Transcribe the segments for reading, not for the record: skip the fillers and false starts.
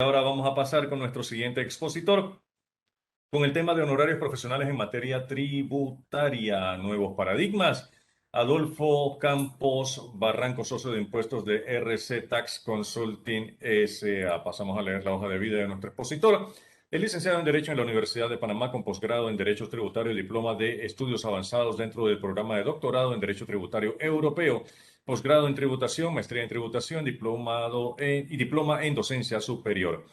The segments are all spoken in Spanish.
Ahora vamos a pasar con nuestro siguiente expositor, con el tema de honorarios profesionales en materia tributaria, nuevos paradigmas. Adolfo Campos Barranco, socio de impuestos de RC Tax Consulting S.A. Pasamos a leer la hoja de vida de nuestro expositor. Es licenciado en Derecho en la Universidad de Panamá, con posgrado en Derecho Tributario y diploma de estudios avanzados dentro del programa de doctorado en Derecho Tributario Europeo, posgrado en Tributación, maestría en Tributación, y diploma en Docencia Superior.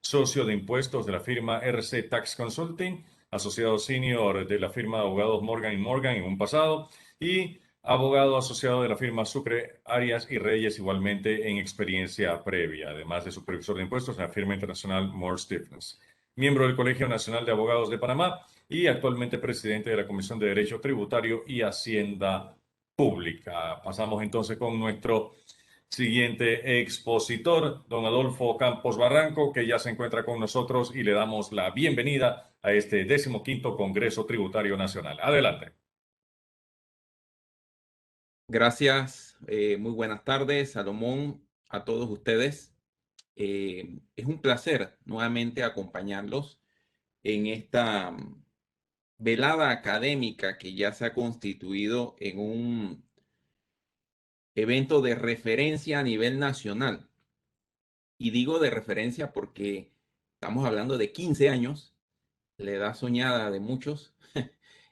Socio de impuestos de la firma RC Tax Consulting, asociado senior de la firma de abogados Morgan Morgan en un pasado y abogado asociado de la firma Sucre, Arias y Reyes, igualmente en experiencia previa, además de supervisor de impuestos en la firma internacional Moore Stephens. Miembro del Colegio Nacional de Abogados de Panamá y actualmente presidente de la Comisión de Derecho Tributario y Hacienda Pública. Pasamos entonces con nuestro siguiente expositor, don Adolfo Campos Barranco, que ya se encuentra con nosotros y le damos la bienvenida a este 15º Congreso Tributario Nacional. Adelante. Gracias, muy buenas tardes, Salomón, a todos ustedes. Es un placer nuevamente acompañarlos en esta velada académica que ya se ha constituido en un evento de referencia a nivel nacional. Y digo de referencia porque estamos hablando de 15 años, la edad soñada de muchos,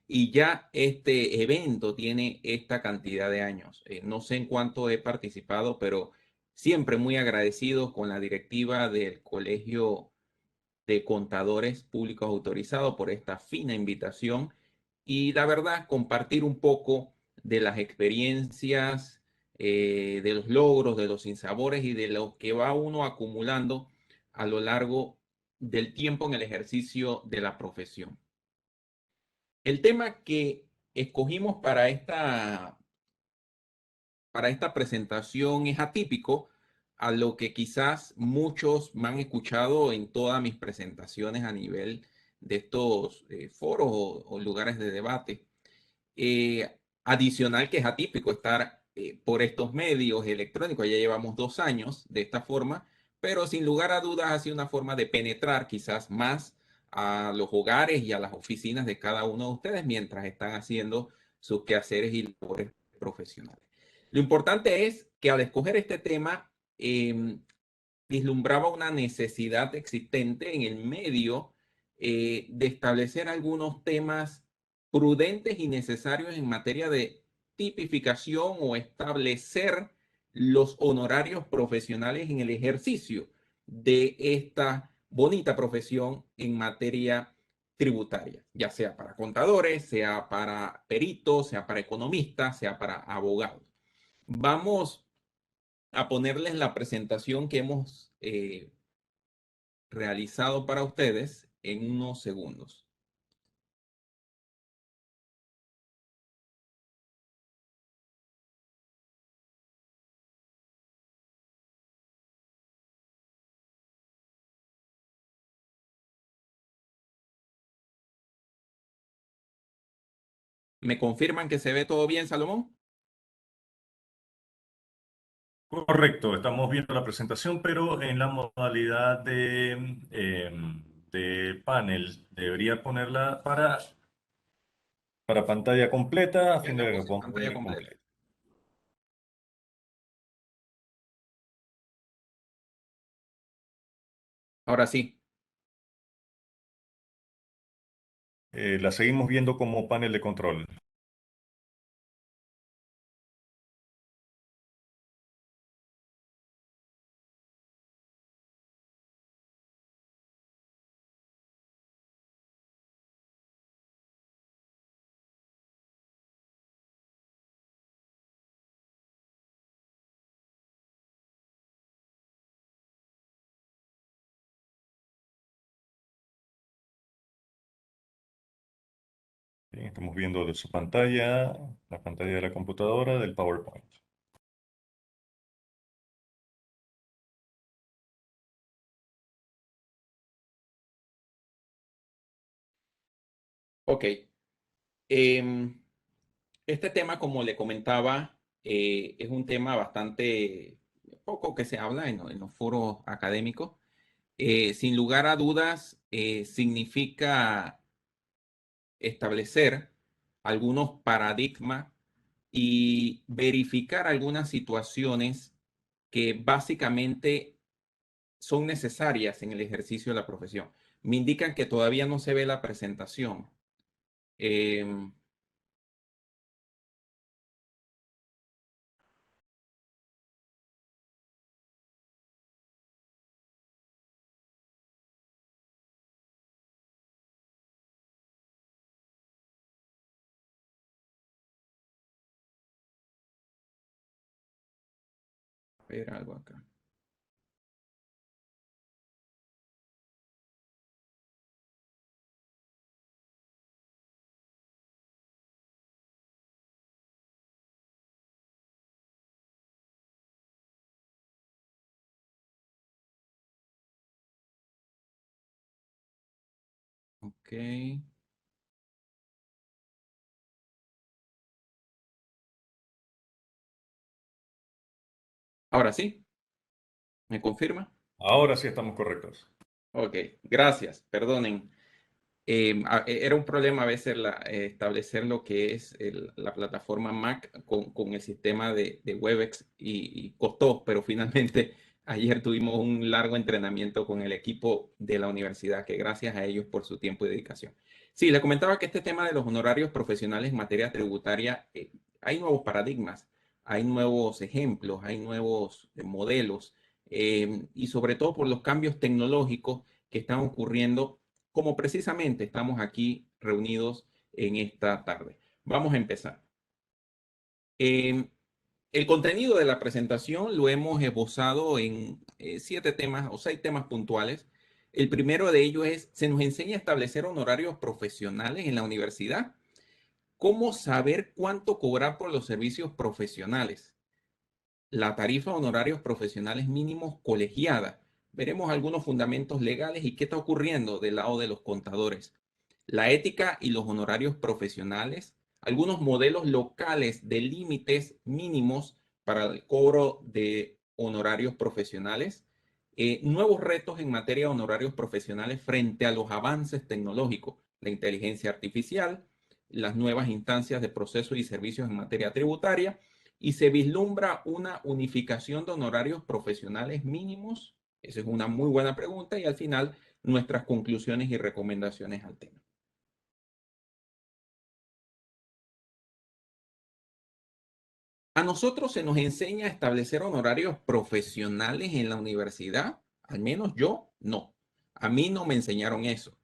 y ya este evento tiene esta cantidad de años. No sé en cuánto he participado, pero siempre muy agradecido con la directiva del Colegio de Contadores Públicos Autorizados por esta fina invitación y la verdad compartir un poco de las experiencias, de los logros, de los sinsabores y de lo que va uno acumulando a lo largo del tiempo en el ejercicio de la profesión. El tema que escogimos para esta presentación es atípico a lo que quizás muchos me han escuchado en todas mis presentaciones a nivel de estos foros o lugares de debate. Adicional que es atípico estar por estos medios electrónicos, ya llevamos 2 años de esta forma, pero sin lugar a dudas ha sido una forma de penetrar quizás más a los hogares y a las oficinas de cada uno de ustedes mientras están haciendo sus quehaceres y labores profesionales. Lo importante es que al escoger este tema, vislumbraba una necesidad existente en el medio de establecer algunos temas prudentes y necesarios en materia de tipificación o establecer los honorarios profesionales en el ejercicio de esta bonita profesión en materia tributaria, ya sea para contadores, sea para peritos, sea para economistas, sea para abogados. Vamos a ponerles la presentación que hemos realizado para ustedes en unos segundos. ¿Me confirman que se ve todo bien, Salomón? Correcto, estamos viendo la presentación, pero en la modalidad de panel. Debería ponerla para pantalla completa, a Ya fin la de puse en pantalla completa. completa. Ahora sí. La seguimos viendo como panel de control. Bien, estamos viendo de su pantalla, la pantalla de la computadora, del PowerPoint. Ok. Este tema, como le comentaba, es un tema bastante poco que se habla en los foros académicos. Sin lugar a dudas, significa establecer algunos paradigmas y verificar algunas situaciones que básicamente son necesarias en el ejercicio de la profesión. Me indican que todavía no se ve la presentación. Eh, a ver algo acá. Ok. Ahora sí, ¿me confirma? Ahora sí estamos correctos. Ok, gracias. Perdonen. Era un problema a veces establecer lo que es la plataforma Mac con el sistema de Webex y costó, pero finalmente ayer tuvimos un largo entrenamiento con el equipo de la universidad, que gracias a ellos por su tiempo y dedicación. Sí, le comentaba que este tema de los honorarios profesionales en materia tributaria, hay nuevos paradigmas, hay nuevos ejemplos, hay nuevos modelos, y sobre todo por los cambios tecnológicos que están ocurriendo como precisamente estamos aquí reunidos en esta tarde. Vamos a empezar. Eh, el contenido de la presentación lo hemos esbozado en 7 temas o 6 temas puntuales. El primero de ellos es, se nos enseña a establecer honorarios profesionales en la universidad. ¿Cómo saber cuánto cobrar por los servicios profesionales? La tarifa de honorarios profesionales mínimos colegiada. Veremos algunos fundamentos legales y qué está ocurriendo del lado de los contadores. La ética y los honorarios profesionales, algunos modelos locales de límites mínimos para el cobro de honorarios profesionales, nuevos retos en materia de honorarios profesionales frente a los avances tecnológicos, la inteligencia artificial, las nuevas instancias de procesos y servicios en materia tributaria, y se vislumbra una unificación de honorarios profesionales mínimos. Esa es una muy buena pregunta y al final nuestras conclusiones y recomendaciones al tema. A nosotros se nos enseña a establecer honorarios profesionales en la universidad, al menos yo no. A mí no me enseñaron eso.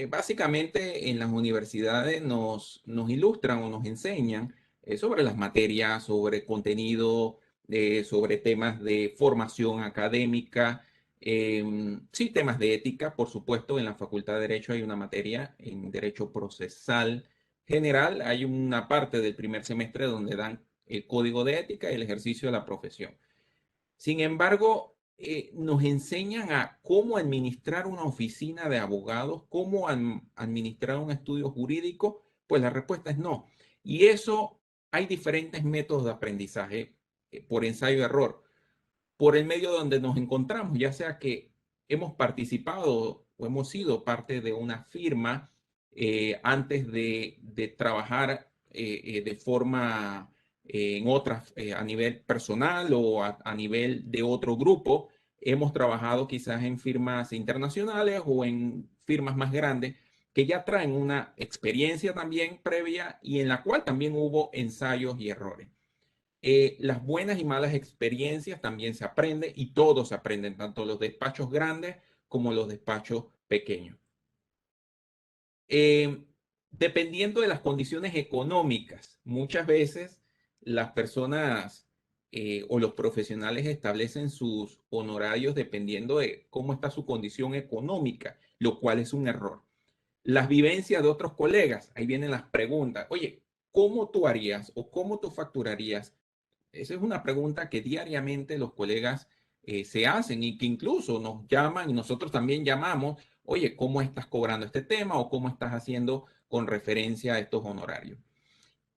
Básicamente en las universidades nos ilustran o nos enseñan sobre las materias, sobre contenido, sobre temas de formación académica, sí, temas de ética, por supuesto. En la Facultad de Derecho hay una materia en Derecho Procesal General, hay una parte del primer semestre donde dan el código de ética y el ejercicio de la profesión. Sin embargo, nos enseñan a cómo administrar una oficina de abogados, cómo administrar un estudio jurídico. Pues la respuesta es no. Y eso, hay diferentes métodos de aprendizaje por ensayo-error, por el medio donde nos encontramos, ya sea que hemos participado o hemos sido parte de una firma antes de trabajar de forma en otras, a nivel personal o a nivel de otro grupo. Hemos trabajado quizás en firmas internacionales o en firmas más grandes que ya traen una experiencia también previa y en la cual también hubo ensayos y errores. Las buenas y malas experiencias también se aprende y todos aprenden, tanto los despachos grandes como los despachos pequeños. Eh, Dependiendo de las condiciones económicas, muchas veces las personas o los profesionales establecen sus honorarios dependiendo de cómo está su condición económica, lo cual es un error. Las vivencias de otros colegas, ahí vienen las preguntas. Oye, ¿cómo tú harías o cómo tú facturarías? Esa es una pregunta que diariamente los colegas se hacen y que incluso nos llaman y nosotros también llamamos, oye, ¿cómo estás cobrando este tema o cómo estás haciendo con referencia a estos honorarios?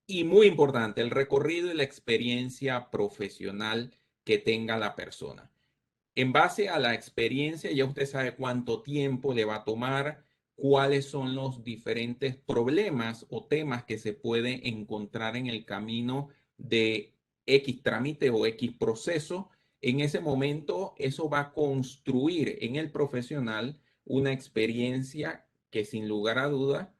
Y muy importante, el recorrido y la experiencia profesional que tenga la persona. En base a la experiencia, ya usted sabe cuánto tiempo le va a tomar, cuáles son los diferentes problemas o temas que se pueden encontrar en el camino de X trámite o X proceso. En ese momento, eso va a construir en el profesional una experiencia que sin lugar a duda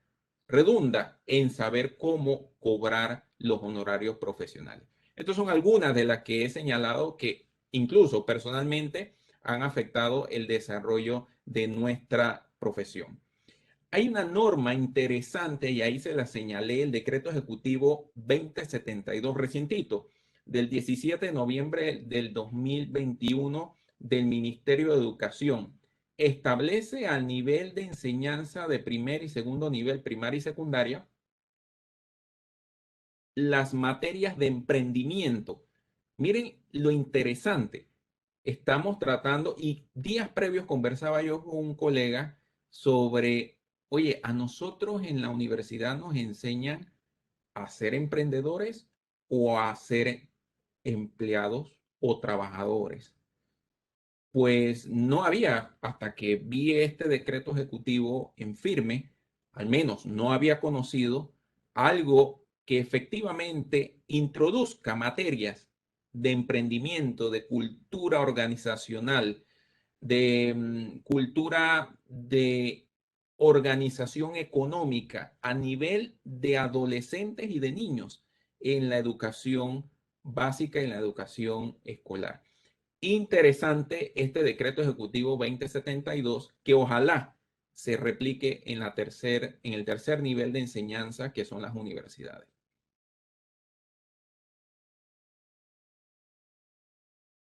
redunda en saber cómo cobrar los honorarios profesionales. Estas son algunas de las que he señalado que incluso personalmente han afectado el desarrollo de nuestra profesión. Hay una norma interesante y ahí se la señalé, el decreto ejecutivo 2072 recientito del 17 de noviembre del 2021 del Ministerio de Educación. Establece al nivel de enseñanza de primer y segundo nivel, primaria y secundaria, las materias de emprendimiento. Miren lo interesante. Estamos tratando, y días previos conversaba yo con un colega sobre, oye, a nosotros en la universidad nos enseñan a ser emprendedores o a ser empleados o trabajadores. Pues no había, hasta que vi este decreto ejecutivo en firme, al menos no había conocido algo que efectivamente introduzca materias de emprendimiento, de cultura organizacional, de cultura de organización económica a nivel de adolescentes y de niños en la educación básica y en la educación escolar. Interesante este decreto ejecutivo 2072 que ojalá se replique en el tercer nivel de enseñanza que son las universidades.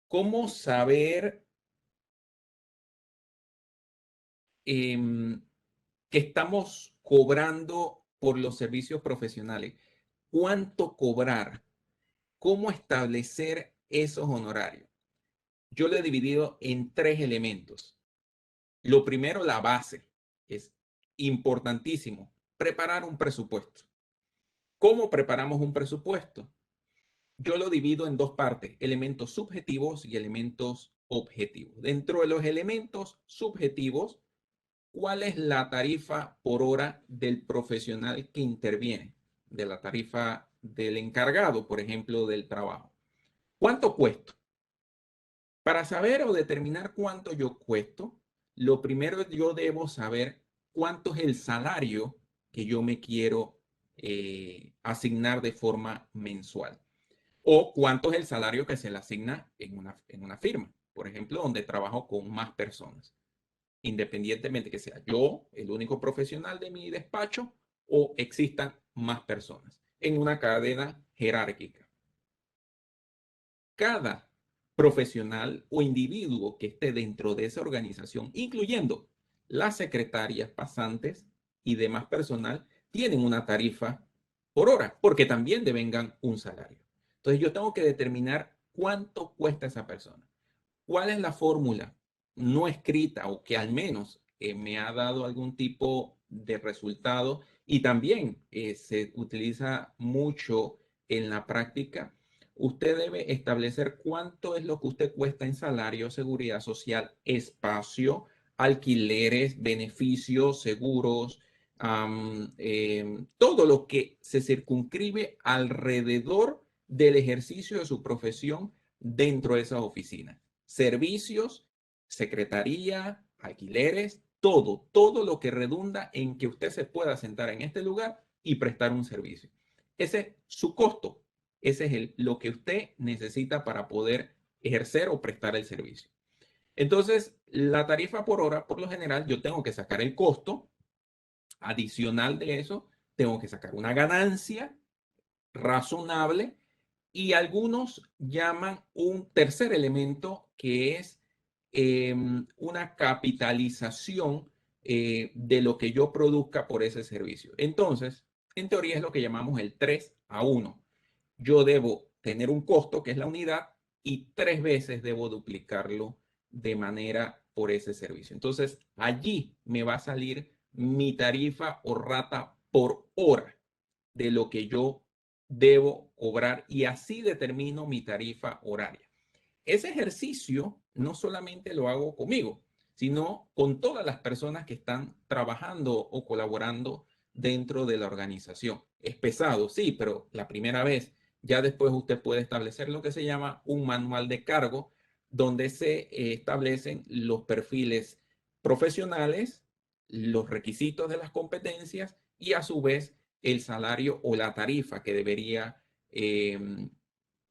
¿Cómo saber que estamos cobrando por los servicios profesionales? ¿Cuánto cobrar? ¿Cómo establecer esos honorarios? Yo lo he dividido en tres elementos. Lo primero, la base. Es importantísimo. Preparar un presupuesto. ¿Cómo preparamos un presupuesto? Yo lo divido en dos partes, elementos subjetivos y elementos objetivos. Dentro de los elementos subjetivos, ¿cuál es la tarifa por hora del profesional que interviene? De la tarifa del encargado, por ejemplo, del trabajo. ¿Cuánto cuesta? Para saber o determinar cuánto yo cuesto, lo primero yo debo saber cuánto es el salario que yo me quiero asignar de forma mensual o cuánto es el salario que se le asigna en una firma, por ejemplo, donde trabajo con más personas, independientemente que sea yo el único profesional de mi despacho o existan más personas en una cadena jerárquica. Cada profesional o individuo que esté dentro de esa organización, incluyendo las secretarias, pasantes y demás personal, tienen una tarifa por hora, porque también devengan un salario. Entonces yo tengo que determinar cuánto cuesta esa persona. ¿Cuál es la fórmula no escrita o que al menos me ha dado algún tipo de resultado? Y también se utiliza mucho en la práctica. Usted debe establecer cuánto es lo que usted cuesta en salario, seguridad social, espacio, alquileres, beneficios, seguros, todo lo que se circunscribe alrededor del ejercicio de su profesión dentro de esas oficinas. Servicios, secretaría, alquileres, todo lo que redunda en que usted se pueda sentar en este lugar y prestar un servicio. Ese es su costo. Ese es lo que usted necesita para poder ejercer o prestar el servicio. Entonces, la tarifa por hora, por lo general, yo tengo que sacar el costo. Adicional de eso, tengo que sacar una ganancia razonable y algunos llaman un tercer elemento que es una capitalización de lo que yo produzca por ese servicio. Entonces, en teoría es lo que llamamos el 3-1. Yo debo tener un costo, que es la unidad, y 3 veces debo duplicarlo de manera por ese servicio. Entonces, allí me va a salir mi tarifa o rata por hora de lo que yo debo cobrar y así determino mi tarifa horaria. ese ejercicio no solamente lo hago conmigo, sino con todas las personas que están trabajando o colaborando dentro de la organización. Es pesado, sí, pero la primera vez, ya después usted puede establecer lo que se llama un manual de cargo, donde se establecen los perfiles profesionales, los requisitos de las competencias y a su vez el salario o la tarifa que debería eh,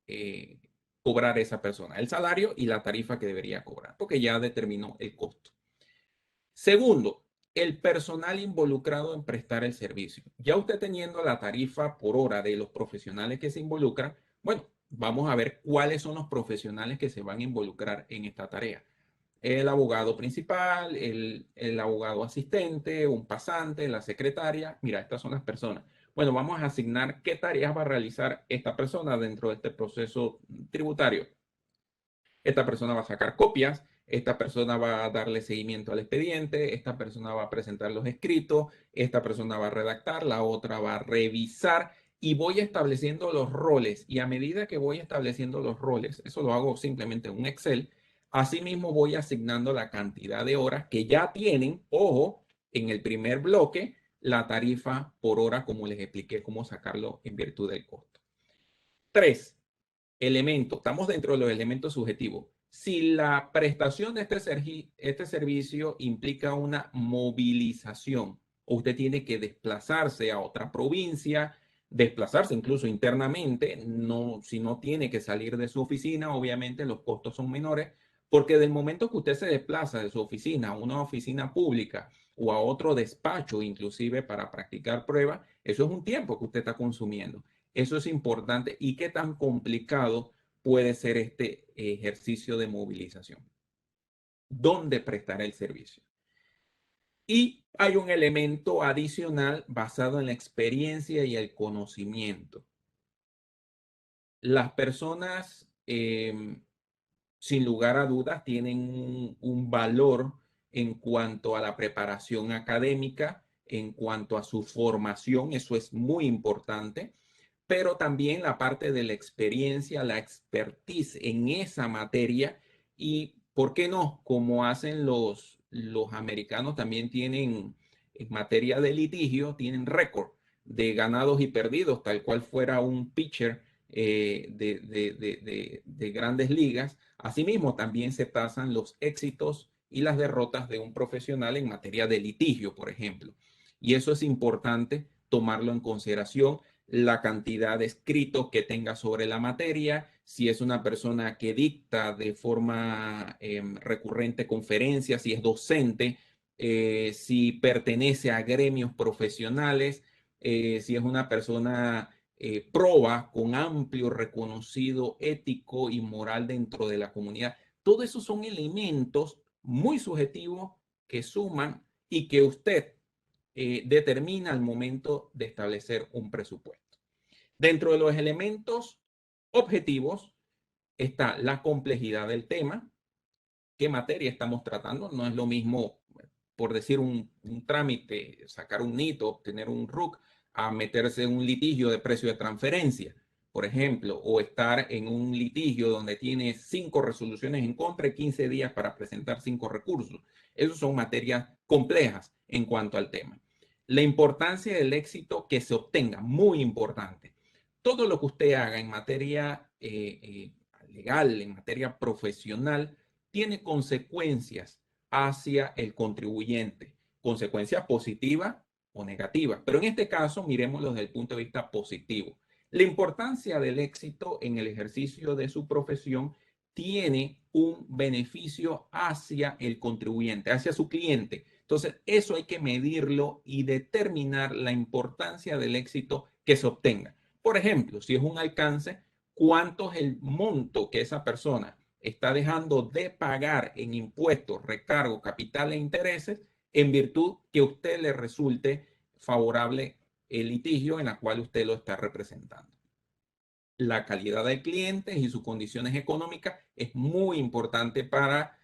eh, cobrar esa persona. El salario y la tarifa que debería cobrar, porque ya determinó el costo. Segundo, el personal involucrado en prestar el servicio. Ya usted teniendo la tarifa por hora de los profesionales que se involucran, bueno, vamos a ver cuáles son los profesionales que se van a involucrar en esta tarea. El abogado principal, el abogado asistente, un pasante, la secretaria. Mira, estas son las personas. Bueno, vamos a asignar qué tareas va a realizar esta persona dentro de este proceso tributario. Esta persona va a sacar copias, esta persona va a darle seguimiento al expediente, esta persona va a presentar los escritos, esta persona va a redactar, la otra va a revisar y voy estableciendo los roles. Y a medida que voy estableciendo los roles, eso lo hago simplemente en un Excel, asimismo voy asignando la cantidad de horas que ya tienen, ojo, en el primer bloque, la tarifa por hora, como les expliqué cómo sacarlo en virtud del costo. 3 elementos, estamos dentro de los elementos subjetivos. Si la prestación de este servicio implica una movilización, o usted tiene que desplazarse a otra provincia, desplazarse incluso internamente, no, si no tiene que salir de su oficina, obviamente los costos son menores, porque del momento que usted se desplaza de su oficina a una oficina pública o a otro despacho, inclusive para practicar pruebas, eso es un tiempo que usted está consumiendo. Eso es importante. ¿Y qué tan complicado puede ser este ejercicio de movilización? ¿Dónde prestar el servicio? Y hay un elemento adicional basado en la experiencia y el conocimiento. Las personas, sin lugar a dudas, tienen un valor en cuanto a la preparación académica, en cuanto a su formación, eso es muy importante, pero también la parte de la experiencia, la expertise en esa materia y, ¿por qué no? Como hacen los americanos, también tienen en materia de litigio, tienen récord de ganados y perdidos, tal cual fuera un pitcher de grandes ligas. Asimismo, también se tasan los éxitos y las derrotas de un profesional en materia de litigio, por ejemplo. Y eso es importante tomarlo en consideración, la cantidad de escritos que tenga sobre la materia, si es una persona que dicta de forma recurrente conferencias, si es docente, si pertenece a gremios profesionales, si es una persona proba con amplio reconocido ético y moral dentro de la comunidad. Todos esos son elementos muy subjetivos que suman y que usted determina al momento de establecer un presupuesto. Dentro de los elementos objetivos está la complejidad del tema, qué materia estamos tratando. No es lo mismo, por decir un trámite, sacar un NIT, obtener un RUC, a meterse en un litigio de precio de transferencia, por ejemplo, o estar en un litigio donde tiene 5 resoluciones en contra y 15 días para presentar 5 recursos. Esas son materias complejas en cuanto al tema. La importancia del éxito que se obtenga, muy importante. Todo lo que usted haga en materia legal, en materia profesional, tiene consecuencias hacia el contribuyente, consecuencias positivas o negativas. Pero en este caso, miremoslo desde el punto de vista positivo. La importancia del éxito en el ejercicio de su profesión tiene un beneficio hacia el contribuyente, hacia su cliente. Entonces, eso hay que medirlo y determinar la importancia del éxito que se obtenga. Por ejemplo, si es un alcance, ¿cuánto es el monto que esa persona está dejando de pagar en impuestos, recargos, capital e intereses en virtud que a usted le resulte favorable el litigio en la cual usted lo está representando? La calidad del cliente y sus condiciones económicas es muy importante para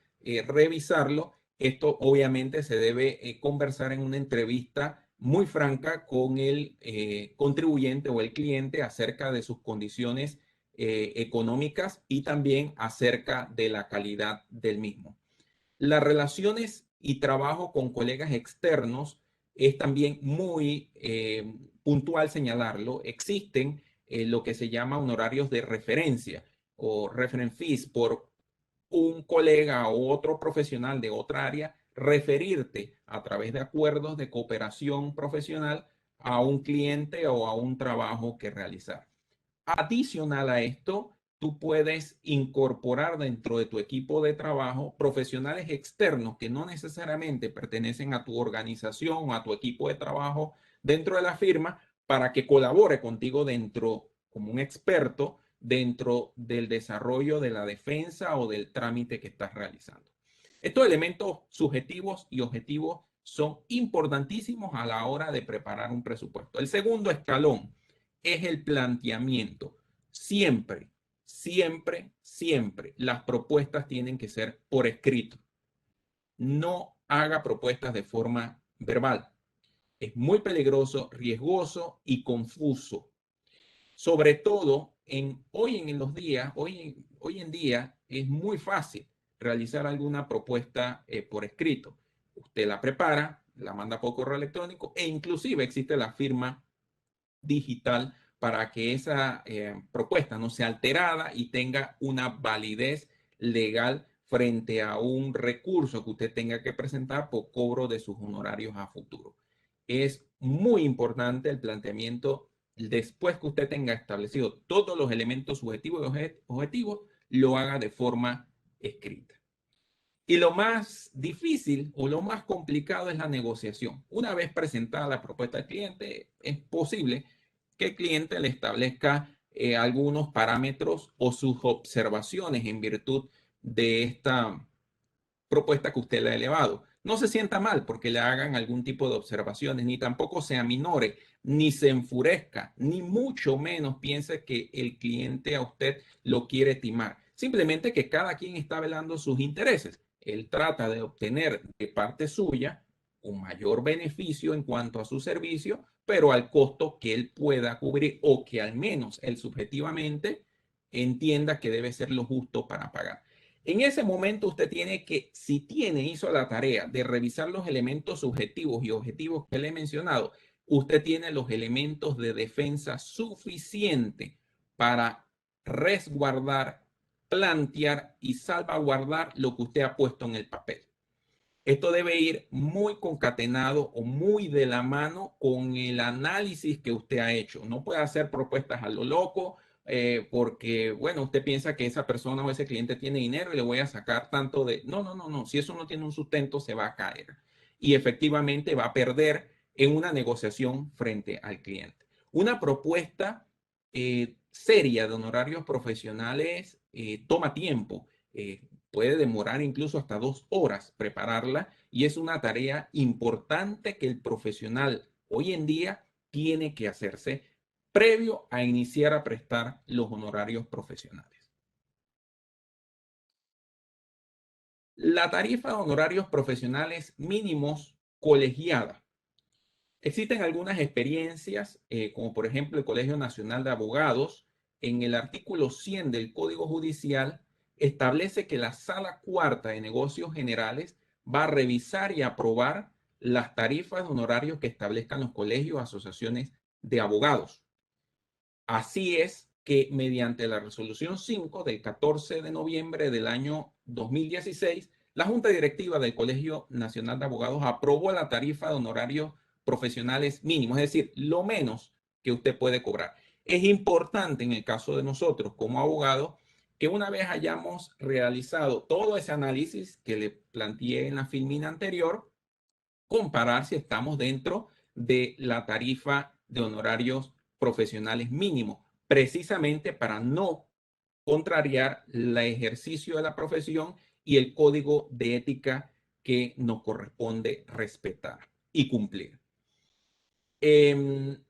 revisarlo. Esto obviamente se debe conversar en una entrevista muy franca con el contribuyente o el cliente acerca de sus condiciones económicas y también acerca de la calidad del mismo. Las relaciones y trabajo con colegas externos es también muy puntual señalarlo. Existen lo que se llama honorarios de referencia o reference fees por un colega o otro profesional de otra área referirte a través de acuerdos de cooperación profesional a un cliente o a un trabajo que realizar. Adicional a esto, tú puedes incorporar dentro de tu equipo de trabajo profesionales externos que no necesariamente pertenecen a tu organización o a tu equipo de trabajo dentro de la firma para que colabore contigo dentro, como un experto, dentro del desarrollo de la defensa o del trámite que estás realizando. Estos elementos subjetivos y objetivos son importantísimos a la hora de preparar un presupuesto. El segundo escalón es el planteamiento. Siempre, siempre, siempre las propuestas tienen que ser por escrito. No haga propuestas de forma verbal. Es muy peligroso, riesgoso y confuso. Sobre todo hoy en los días, hoy en día es muy fácil realizar alguna propuesta por escrito. Usted la prepara, la manda por correo electrónico e inclusive existe la firma digital para que esa propuesta no sea alterada y tenga una validez legal frente a un recurso que usted tenga que presentar por cobro de sus honorarios a futuro. Es muy importante el planteamiento después que usted tenga establecido todos los elementos subjetivos y objetivos, lo haga de forma escrita. Y lo más difícil o lo más complicado es la negociación. Una vez presentada la propuesta al cliente, es posible que el cliente le establezca algunos parámetros o sus observaciones en virtud de esta propuesta que usted le ha elevado. No se sienta mal porque le hagan algún tipo de observaciones, ni tampoco se aminore, ni se enfurezca, ni mucho menos piense que el cliente a usted lo quiere timar. Simplemente que cada quien está velando sus intereses. Él trata de obtener de parte suya un mayor beneficio en cuanto a su servicio, pero al costo que él pueda cubrir o que al menos él subjetivamente entienda que debe ser lo justo para pagar. En ese momento usted tiene que, si hizo la tarea de revisar los elementos subjetivos y objetivos que le he mencionado, usted tiene los elementos de defensa suficiente para resguardar, plantear y salvaguardar lo que usted ha puesto en el papel. Esto debe ir muy concatenado o muy de la mano con el análisis que usted ha hecho. No puede hacer propuestas a lo loco porque, bueno, usted piensa que esa persona o ese cliente tiene dinero y le voy a sacar tanto de... No, no, no, no. Si eso no tiene un sustento, se va a caer. Y efectivamente va a perder en una negociación frente al cliente. Una propuesta seria de honorarios profesionales toma tiempo. Puede demorar incluso hasta 2 horas prepararla y es una tarea importante que el profesional hoy en día tiene que hacerse previo a iniciar a prestar los honorarios profesionales. La tarifa de honorarios profesionales mínimos colegiada. Existen algunas experiencias, como por ejemplo el Colegio Nacional de Abogados, en el artículo 100 del Código Judicial, establece que la Sala Cuarta de Negocios Generales va a revisar y aprobar las tarifas de honorarios que establezcan los colegios o asociaciones de abogados. Así es que mediante la resolución 5 del 14 de noviembre del año 2016, la Junta Directiva del Colegio Nacional de Abogados aprobó la tarifa de honorarios profesionales mínimos, es decir, lo menos que usted puede cobrar. Es importante en el caso de nosotros como abogados que una vez hayamos realizado todo ese análisis que le planteé en la filmina anterior, comparar si estamos dentro de la tarifa de honorarios profesionales mínimos, precisamente para no contrariar el ejercicio de la profesión y el código de ética que nos corresponde respetar y cumplir.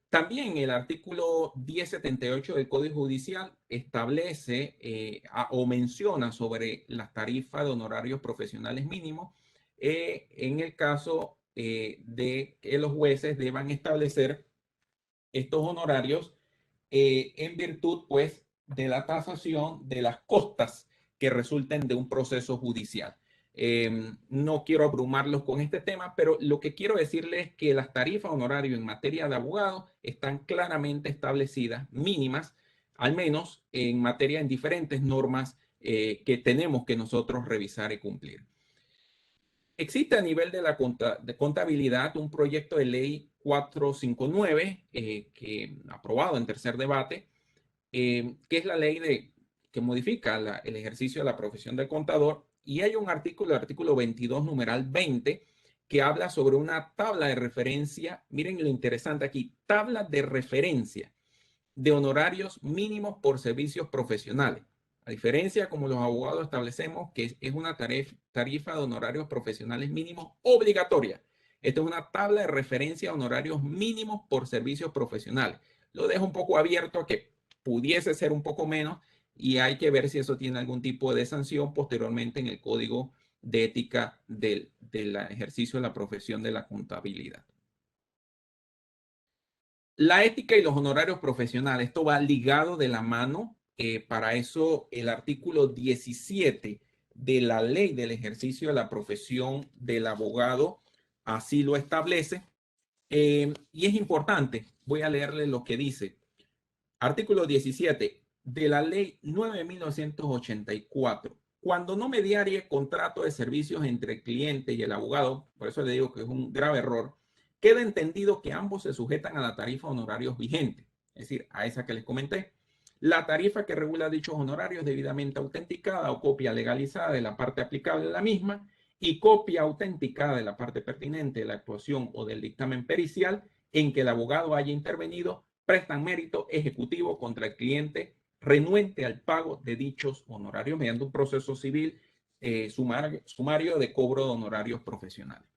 También el artículo 1078 del Código Judicial establece o menciona sobre las tarifas de honorarios profesionales mínimos en el caso de que los jueces deban establecer estos honorarios en virtud, pues, de la tasación de las costas que resulten de un proceso judicial. No quiero abrumarlos con este tema, pero lo que quiero decirles es que las tarifas honorarios en materia de abogado están claramente establecidas, mínimas, al menos en materia en diferentes normas que tenemos que nosotros revisar y cumplir. Existe a nivel de la contabilidad un proyecto de ley 459 que aprobado en tercer debate, que es la ley que modifica el ejercicio de la profesión del contador, y hay un artículo, el artículo 22, numeral 20, que habla sobre una tabla de referencia. Miren lo interesante aquí, tabla de referencia de honorarios mínimos por servicios profesionales. A diferencia, como los abogados establecemos, que es una tarifa de honorarios profesionales mínimos obligatoria. Esta es una tabla de referencia de honorarios mínimos por servicios profesionales. Lo dejo un poco abierto a que pudiese ser un poco menos, y hay que ver si eso tiene algún tipo de sanción posteriormente en el Código de Ética del ejercicio de la profesión de la contabilidad. La ética y los honorarios profesionales, esto va ligado de la mano. Para eso el artículo 17 de la ley del ejercicio de la profesión del abogado así lo establece. Y es importante, voy a leerle lo que dice. Artículo 17 de la ley 9.984. Cuando no mediare contrato de servicios entre el cliente y el abogado, por eso le digo que es un grave error, queda entendido que ambos se sujetan a la tarifa de honorarios vigente, es decir, a esa que les comenté. La tarifa que regula dichos honorarios debidamente autenticada o copia legalizada de la parte aplicable de la misma y copia autenticada de la parte pertinente de la actuación o del dictamen pericial en que el abogado haya intervenido, prestan mérito ejecutivo contra el cliente renuente al pago de dichos honorarios mediante un proceso civil sumario de cobro de honorarios profesionales.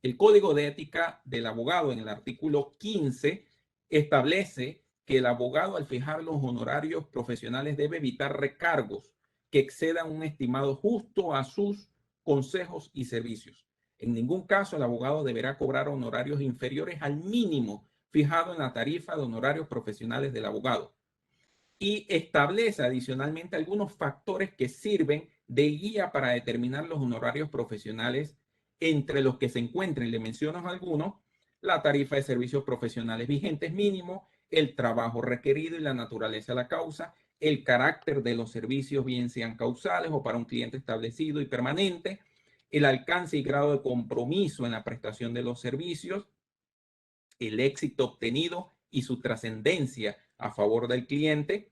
El Código de Ética del Abogado, en el artículo 15, establece que el abogado, al fijar los honorarios profesionales, debe evitar recargos que excedan un estimado justo a sus consejos y servicios. En ningún caso el abogado deberá cobrar honorarios inferiores al mínimo fijado en la tarifa de honorarios profesionales del abogado. Y establece adicionalmente algunos factores que sirven de guía para determinar los honorarios profesionales, entre los que se encuentran, y le menciono algunos: la tarifa de servicios profesionales vigentes mínimo, el trabajo requerido y la naturaleza de la causa, el carácter de los servicios, bien sean causales o para un cliente establecido y permanente, el alcance y grado de compromiso en la prestación de los servicios, el éxito obtenido y su trascendencia a favor del cliente,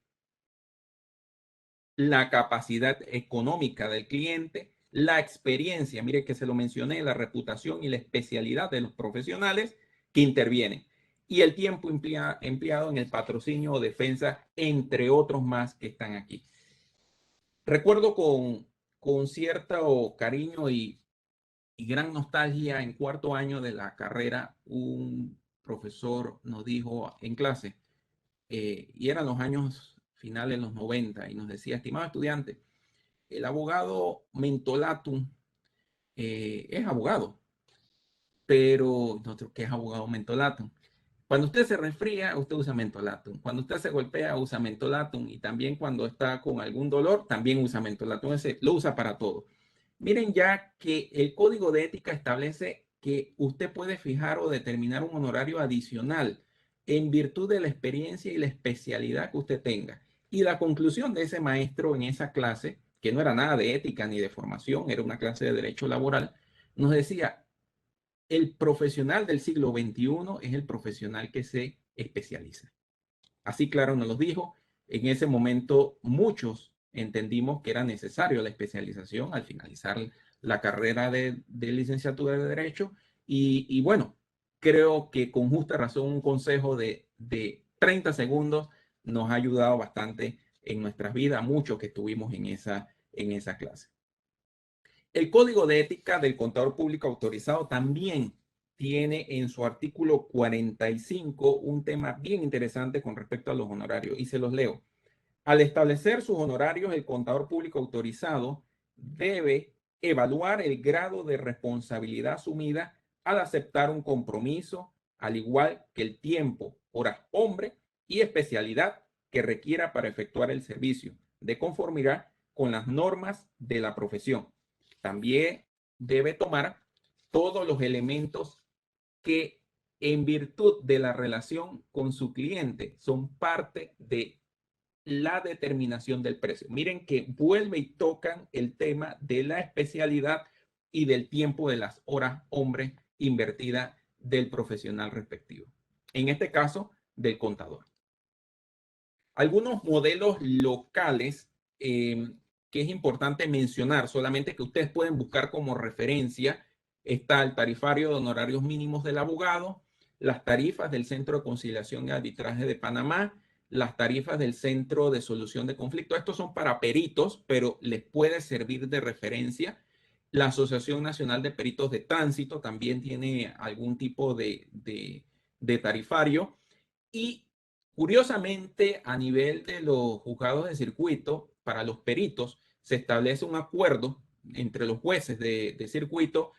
la capacidad económica del cliente, la experiencia, mire que se lo mencioné, la reputación y la especialidad de los profesionales que intervienen, y el tiempo empleado en el patrocinio o defensa, entre otros más que están aquí. Recuerdo con cierto cariño y gran nostalgia, en cuarto año de la carrera, un profesor nos dijo en clase, y eran los años finales, los 90, y nos decía: estimado estudiante, el abogado mentolatum es abogado, pero nosotros, ¿qué es abogado mentolatum? Cuando usted se resfría, usted usa mentolatum. Cuando usted se golpea, usa mentolatum. Y también cuando está con algún dolor, también usa mentolatum. Ese lo usa para todo. Miren ya que el Código de Ética establece que usted puede fijar o determinar un honorario adicional en virtud de la experiencia y la especialidad que usted tenga. Y la conclusión de ese maestro en esa clase, que no era nada de ética ni de formación, era una clase de derecho laboral, nos decía: el profesional del siglo XXI es el profesional que se especializa. Así claro nos lo dijo. En ese momento muchos entendimos que era necesario la especialización al finalizar la carrera de licenciatura de Derecho. Y bueno, creo que con justa razón un consejo de 30 segundos nos ha ayudado bastante en nuestras vidas, muchos que estuvimos en esa clase. El Código de Ética del Contador Público Autorizado también tiene en su artículo 45 un tema bien interesante con respecto a los honorarios, y se los leo. Al establecer sus honorarios, el contador público autorizado debe evaluar el grado de responsabilidad asumida al aceptar un compromiso, al igual que el tiempo, horas hombre y especialidad que requiera para efectuar el servicio, de conformidad con las normas de la profesión. También debe tomar todos los elementos que en virtud de la relación con su cliente son parte de la determinación del precio. Miren que vuelve y tocan el tema de la especialidad y del tiempo de las horas hombre invertida del profesional respectivo. En este caso, del contador. Algunos modelos locales que es importante mencionar, solamente que ustedes pueden buscar como referencia, está el tarifario de honorarios mínimos del abogado, las tarifas del Centro de Conciliación y Arbitraje de Panamá, las tarifas del Centro de Solución de Conflictos. Estos son para peritos, pero les puede servir de referencia. La Asociación Nacional de Peritos de Tránsito también tiene algún tipo de tarifario. Y curiosamente, a nivel de los juzgados de circuito, para los peritos, se establece un acuerdo entre los jueces de circuito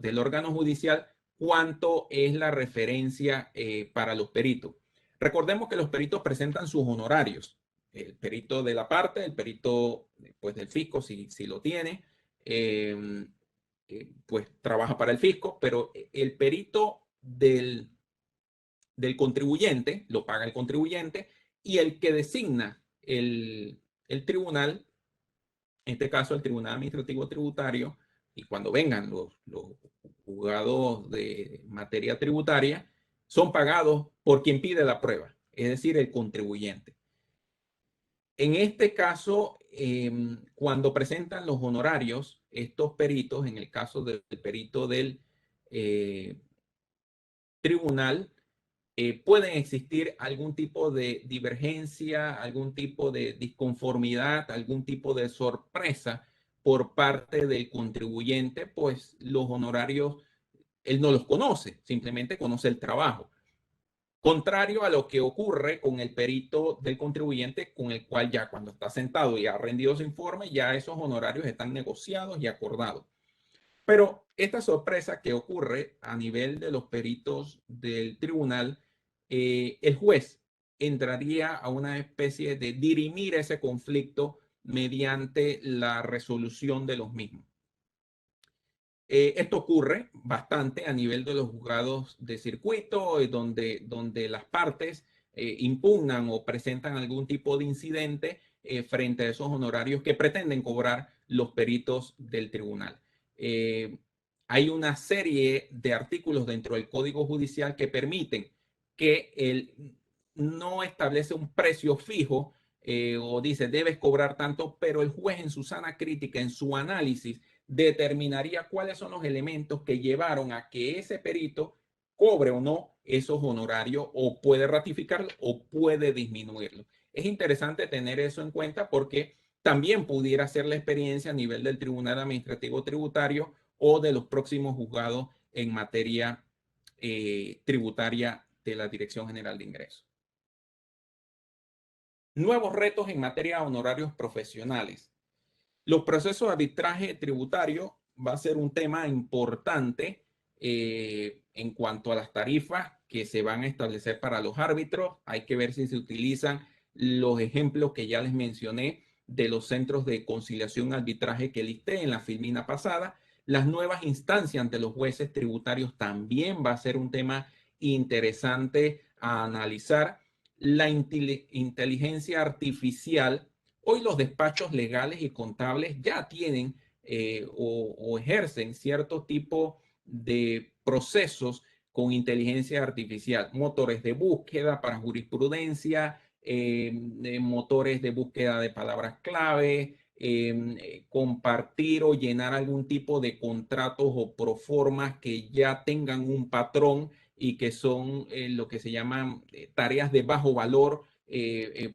del órgano judicial cuánto es la referencia para los peritos. Recordemos que los peritos presentan sus honorarios. El perito de la parte, el perito pues, del fisco, si lo tiene, pues trabaja para el fisco, pero el perito del contribuyente, lo paga el contribuyente, y el que designa el tribunal, en este caso el Tribunal Administrativo Tributario, y cuando vengan los juzgados de materia tributaria, son pagados por quien pide la prueba, es decir, el contribuyente. En este caso, cuando presentan los honorarios, estos peritos, en el caso del perito del tribunal, pueden existir algún tipo de divergencia, algún tipo de disconformidad, algún tipo de sorpresa por parte del contribuyente, pues los honorarios él no los conoce, simplemente conoce el trabajo. Contrario a lo que ocurre con el perito del contribuyente, con el cual ya cuando está sentado y ha rendido su informe, ya esos honorarios están negociados y acordados. Pero esta sorpresa que ocurre a nivel de los peritos del tribunal, el juez entraría a una especie de dirimir ese conflicto mediante la resolución de los mismos. Esto ocurre bastante a nivel de los juzgados de circuito, donde las partes impugnan o presentan algún tipo de incidente frente a esos honorarios que pretenden cobrar los peritos del tribunal. Hay una serie de artículos dentro del Código Judicial que permiten que él no establece un precio fijo o dice debes cobrar tanto, pero el juez en su sana crítica, en su análisis, determinaría cuáles son los elementos que llevaron a que ese perito cobre o no esos honorarios, o puede ratificarlo o puede disminuirlo. Es interesante tener eso en cuenta porque también pudiera ser la experiencia a nivel del Tribunal Administrativo Tributario o de los próximos juzgados en materia tributaria de la Dirección General de Ingresos. Nuevos retos en materia de honorarios profesionales. Los procesos de arbitraje tributario va a ser un tema importante en cuanto a las tarifas que se van a establecer para los árbitros. Hay que ver si se utilizan los ejemplos que ya les mencioné de los centros de conciliación y arbitraje que listé en la filmina pasada. Las nuevas instancias ante los jueces tributarios también va a ser un tema interesante a analizar. La inteligencia artificial. Hoy los despachos legales y contables ya tienen o ejercen cierto tipo de procesos con inteligencia artificial, motores de búsqueda para jurisprudencia, motores de búsqueda de palabras clave, compartir o llenar algún tipo de contratos o proformas que ya tengan un patrón y que son lo que se llaman tareas de bajo valor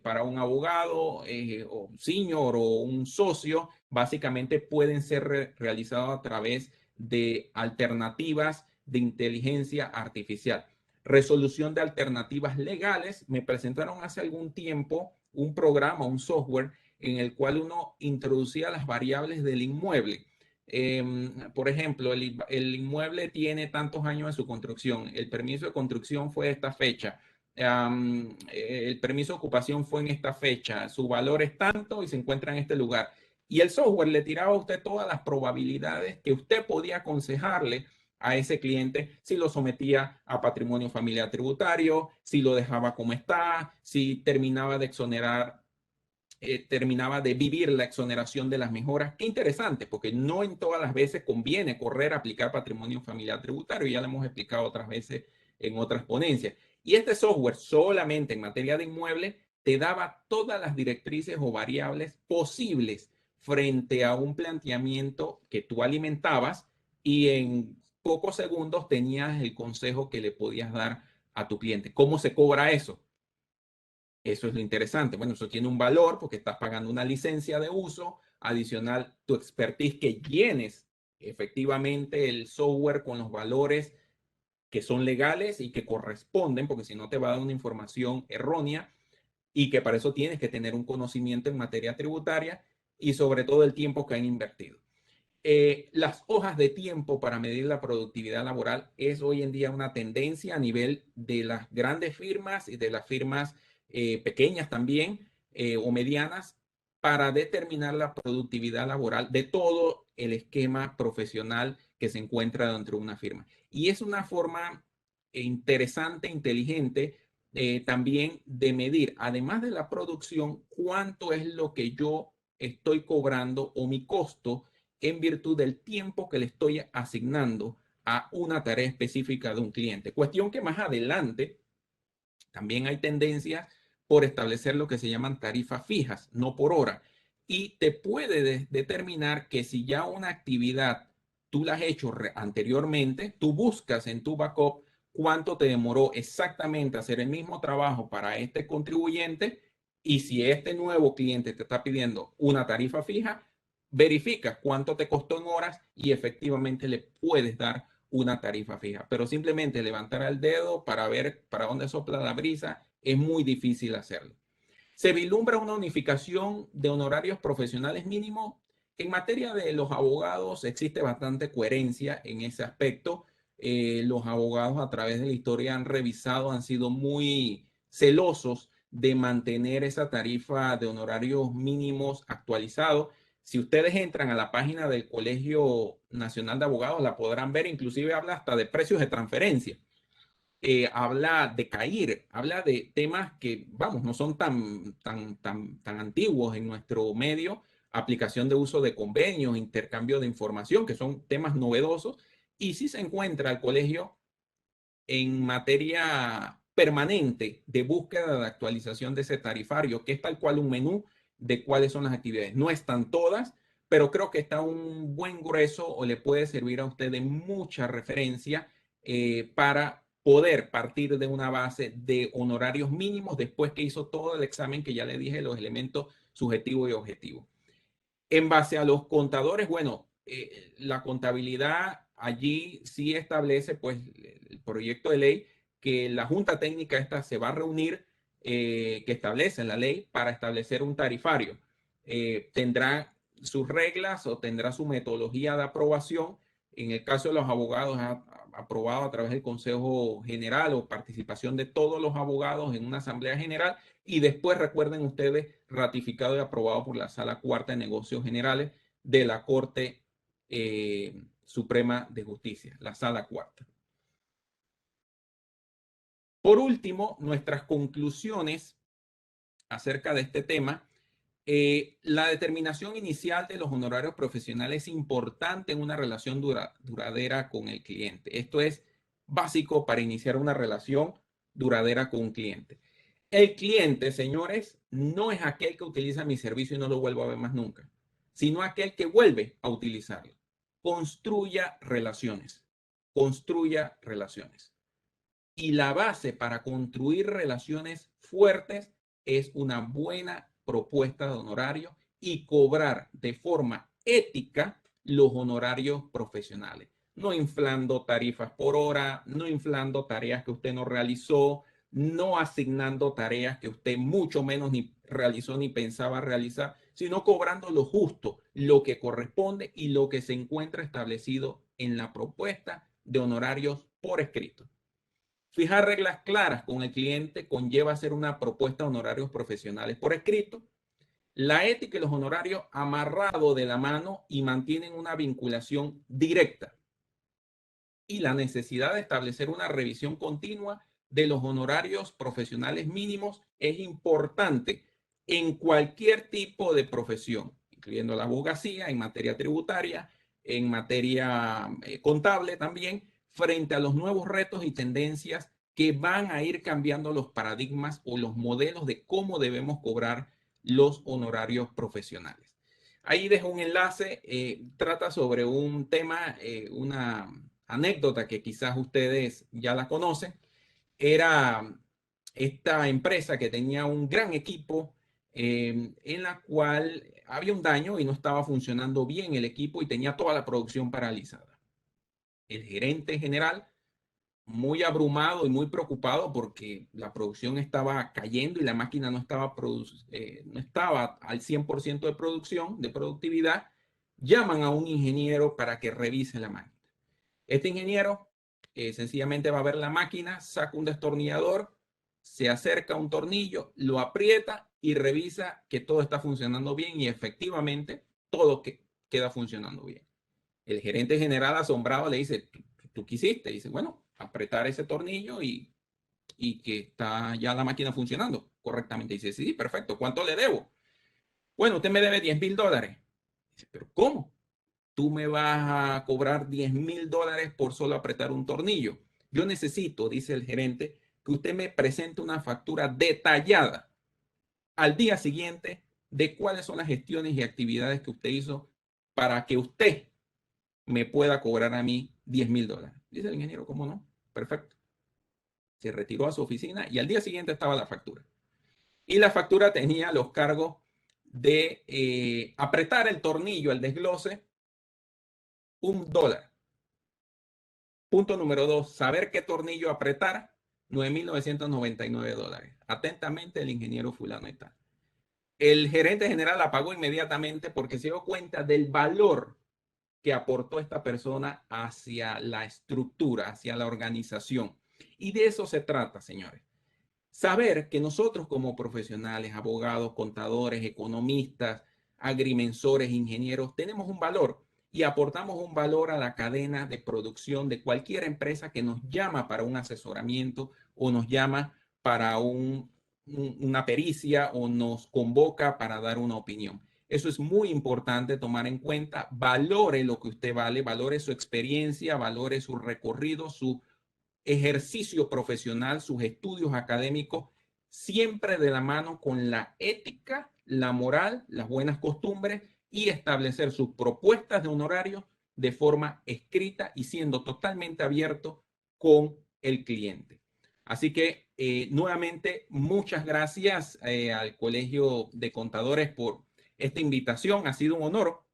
para un abogado o senior o un socio. Básicamente pueden ser realizados a través de alternativas de inteligencia artificial. Resolución de alternativas legales. Me presentaron hace algún tiempo un programa, un software en el cual uno introducía las variables del inmueble. Por ejemplo, el inmueble tiene tantos años en su construcción, el permiso de construcción fue de esta fecha, el permiso de ocupación fue en esta fecha, su valor es tanto y se encuentra en este lugar. Y el software le tiraba a usted todas las probabilidades que usted podía aconsejarle a ese cliente si lo sometía a patrimonio familiar tributario, si lo dejaba como está, si terminaba de exonerar, terminaba de vivir la exoneración de las mejoras. Qué interesante, porque no en todas las veces conviene correr a aplicar patrimonio familiar tributario. Ya lo hemos explicado otras veces en otras ponencias. Y este software solamente en materia de inmuebles te daba todas las directrices o variables posibles frente a un planteamiento que tú alimentabas y en pocos segundos tenías el consejo que le podías dar a tu cliente. ¿Cómo se cobra eso? Eso es lo interesante. Bueno, eso tiene un valor porque estás pagando una licencia de uso, adicional tu expertise, que llenes efectivamente el software con los valores que son legales y que corresponden, porque si no te va a dar una información errónea, y que para eso tienes que tener un conocimiento en materia tributaria y sobre todo el tiempo que han invertido. Las hojas de tiempo para medir la productividad laboral es hoy en día una tendencia a nivel de las grandes firmas y de las firmas pequeñas también o medianas para determinar la productividad laboral de todo el esquema profesional que se encuentra dentro de una firma. Y es una forma interesante, inteligente, también de medir, además de la producción, cuánto es lo que yo estoy cobrando o mi costo en virtud del tiempo que le estoy asignando a una tarea específica de un cliente. Cuestión que más adelante también hay tendencias por establecer lo que se llaman tarifas fijas, no por hora. Y te puede determinar que si ya una actividad tú la has hecho anteriormente, tú buscas en tu backup cuánto te demoró exactamente hacer el mismo trabajo para este contribuyente, y si este nuevo cliente te está pidiendo una tarifa fija, verificas cuánto te costó en horas y efectivamente le puedes dar una tarifa fija. Pero simplemente levantar el dedo para ver para dónde sopla la brisa es muy difícil hacerlo. Se vislumbra una unificación de honorarios profesionales mínimos. En materia de los abogados existe bastante coherencia en ese aspecto. Los abogados a través de la historia han revisado, han sido muy celosos de mantener esa tarifa de honorarios mínimos actualizados. Si ustedes entran a la página del Colegio Nacional de Abogados, la podrán ver, inclusive habla hasta de precios de transferencia. Habla de CAIR, habla de temas que, vamos, no son tan antiguos en nuestro medio, aplicación de uso de convenios, intercambio de información, que son temas novedosos, y sí se encuentra el colegio en materia permanente de búsqueda de actualización de ese tarifario, que es tal cual un menú de cuáles son las actividades. No están todas, pero creo que está un buen grueso o le puede servir a usted de mucha referencia para poder partir de una base de honorarios mínimos después que hizo todo el examen que ya le dije, los elementos subjetivos y objetivos. En base a los contadores, bueno, la contabilidad allí sí establece, pues, el proyecto de ley que la Junta Técnica esta se va a reunir, que establece en la ley para establecer un tarifario. Tendrá sus reglas o tendrá su metodología de aprobación. En el caso de los abogados, ha aprobado a través del Consejo General o participación de todos los abogados en una asamblea general, y después, recuerden ustedes, ratificado y aprobado por la Sala Cuarta de Negocios Generales de la Corte Suprema de Justicia, la Sala Cuarta. Por último, nuestras conclusiones acerca de este tema. La determinación inicial de los honorarios profesionales es importante en una relación duradera con el cliente. Esto es básico para iniciar una relación duradera con un cliente. El cliente, señores, no es aquel que utiliza mi servicio y no lo vuelvo a ver más nunca, sino aquel que vuelve a utilizarlo. Construya relaciones, construya relaciones. Y la base para construir relaciones fuertes es una buena propuesta de honorario y cobrar de forma ética los honorarios profesionales. No inflando tarifas por hora, no inflando tareas que usted no realizó, no asignando tareas que usted mucho menos ni realizó ni pensaba realizar, sino cobrando lo justo, lo que corresponde y lo que se encuentra establecido en la propuesta de honorarios por escrito. Fijar reglas claras con el cliente conlleva hacer una propuesta de honorarios profesionales por escrito. La ética y los honorarios amarrados de la mano y mantienen una vinculación directa. Y la necesidad de establecer una revisión continua de los honorarios profesionales mínimos es importante en cualquier tipo de profesión, incluyendo la abogacía, en materia tributaria, en materia contable también, frente a los nuevos retos y tendencias que van a ir cambiando los paradigmas o los modelos de cómo debemos cobrar los honorarios profesionales. Ahí dejo un enlace, trata sobre un tema, una anécdota que quizás ustedes ya la conocen. Era esta empresa que tenía un gran equipo en la cual había un daño y no estaba funcionando bien el equipo y tenía toda la producción paralizada. El gerente general, muy abrumado y muy preocupado porque la producción estaba cayendo y la máquina no estaba al 100% de producción, de productividad, llaman a un ingeniero para que revise la máquina. Este ingeniero sencillamente va a ver la máquina, saca un destornillador, se acerca a un tornillo, lo aprieta y revisa que todo está funcionando bien y efectivamente todo queda funcionando bien. El gerente general asombrado le dice, ¿tú qué hiciste? Dice, bueno, apretar ese tornillo y que está ya la máquina funcionando correctamente. Dice, sí, perfecto, ¿cuánto le debo? Bueno, usted me debe $10,000. Dice, ¿pero cómo? Tú me vas a cobrar $10,000 por solo apretar un tornillo. Yo necesito, dice el gerente, que usted me presente una factura detallada al día siguiente de cuáles son las gestiones y actividades que usted hizo para que usted me pueda cobrar a mí $10,000. Dice el ingeniero, ¿cómo no? Perfecto. Se retiró a su oficina y al día siguiente estaba la factura. Y la factura tenía los cargos de apretar el tornillo, el desglose, $1. Punto número 2, saber qué tornillo apretar, $9,999. Atentamente, el ingeniero fulano y tal. El gerente general la pagó inmediatamente porque se dio cuenta del valor que aportó esta persona hacia la estructura, hacia la organización. Y de eso se trata, señores. Saber que nosotros como profesionales, abogados, contadores, economistas, agrimensores, ingenieros, tenemos un valor y aportamos un valor a la cadena de producción de cualquier empresa que nos llama para un asesoramiento o nos llama para una pericia o nos convoca para dar una opinión. Eso es muy importante tomar en cuenta. Valore lo que usted vale, valore su experiencia, valore su recorrido, su ejercicio profesional, sus estudios académicos, siempre de la mano con la ética, la moral, las buenas costumbres y establecer sus propuestas de honorarios de forma escrita y siendo totalmente abierto con el cliente. Así que nuevamente muchas gracias al Colegio de Contadores por esta invitación. Ha sido un honor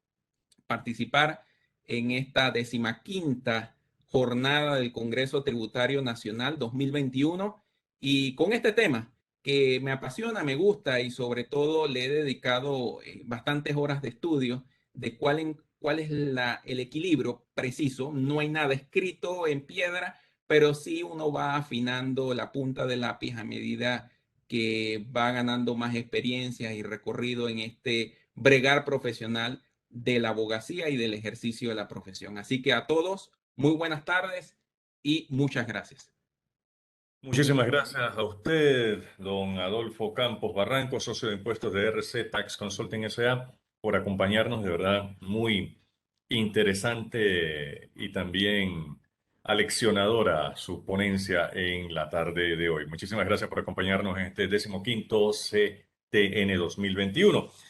participar en esta 15ª jornada del Congreso Tributario Nacional 2021 y con este tema que me apasiona, me gusta y sobre todo le he dedicado bastantes horas de estudio de cuál es el equilibrio preciso. No hay nada escrito en piedra, pero sí uno va afinando la punta del lápiz a medida que va ganando más experiencia y recorrido en este bregar profesional de la abogacía y del ejercicio de la profesión. Así que a todos, muy buenas tardes y muchas gracias. Muchísimas gracias a usted, don Adolfo Campos Barranco, socio de impuestos de RC Tax Consulting S.A., por acompañarnos. De verdad, muy interesante y también aleccionadora su ponencia en la tarde de hoy. Muchísimas gracias por acompañarnos en este 15º CTN 2021.